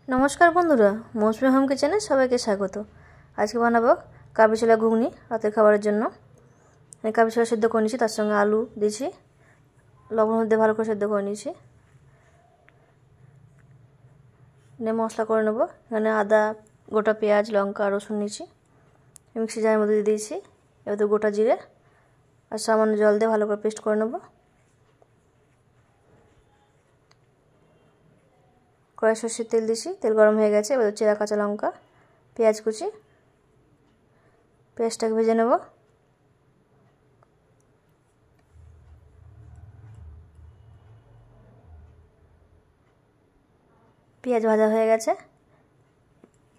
নমস্কার বন্ধুরা, মৌসুমি হোম কিচেনে সবাইকে স্বাগত। আজকে বানাবো কাবলি ছোলা ঘুগনি রাতের খাবারের জন্য। আমি কাবলি ছোলা সেদ্ধ করে নিয়েছি, তার সঙ্গে আলু দিয়েছি, লবণ দিয়ে ভালো করে সেদ্ধ করে নিয়েছি। মশলা করে নেবো। এখানে আদা, গোটা পেঁয়াজ, লঙ্কা, রসুন নিয়েছি, মিক্সি জারের মধ্যে দিয়ে দিয়েছি। এবার গোটা জিরে আর সামান্য জল দিয়ে ভালো করে পেস্ট করে নেবো। কড়াই সর্ষের তেল দিয়েছি, তেল গরম হয়ে গেছে। এবার চেরা কাঁচা লঙ্কা, পেঁয়াজ কুচি, পেঁয়াজটাকে ভেজে নেব। পেঁয়াজ ভাজা হয়ে গেছে,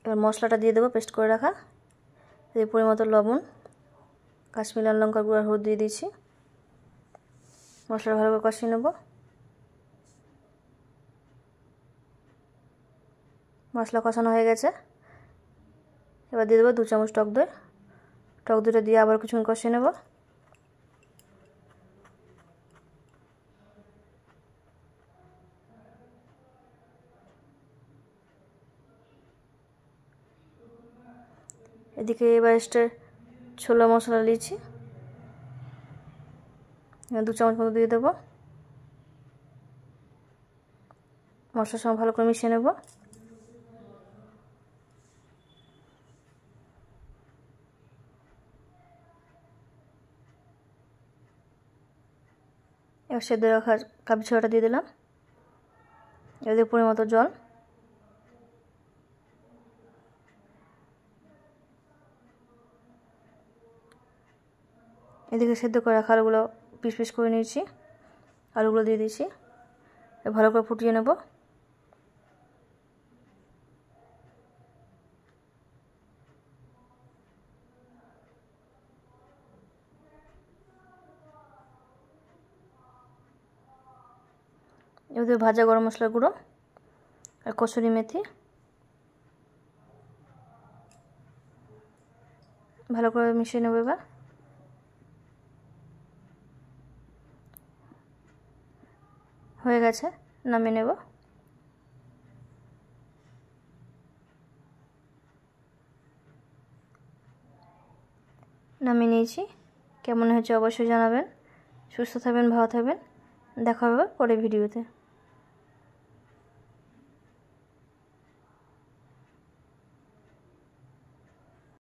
এবার মশলাটা দিয়ে দেবো পেস্ট করে রাখা। এই পরিমতো লবণ, কাশ্মীরি লাল লঙ্কার গুঁড়ো, হলুদ দিয়ে দিয়েছি। মশলাটা ভালো করে কষিয়ে নেব। মশলা কষানো হয়ে গেছে, এবার দিয়ে দেবো 2 চামচ টক দই। টক দইটা দিয়ে আবার কিছুক্ষণ কষিয়ে নেব। এদিকে এবার ছোলা মশলা নিয়েছি, 2 চামচ মতো দিয়ে দেবো। মশলার সঙ্গে ভালো করে মিশিয়ে নেব। এবার সেদ্ধ রাখা কাবলি ছোলাটা দিয়ে দিলাম। এবার পরিমতো জল। এদিকে সেদ্ধ করে রাখা আলুগুলো পিস পিস করে নিয়েছি, আলুগুলো দিয়ে দিয়েছি। ভালো করে ফুটিয়ে নেব। এবার ভাজা গরম মশলার গুঁড়ো আর কসুরি মেথি ভালো করে মিশিয়ে নেব। এবার হয়ে গেছে, নামিয়ে নেব। নামিয়ে নিয়েছি। কেমন হয়েছে অবশ্যই জানাবেন। সুস্থ থাকবেন, ভালো থাকবেন। দেখা হবে পরের ভিডিওতে।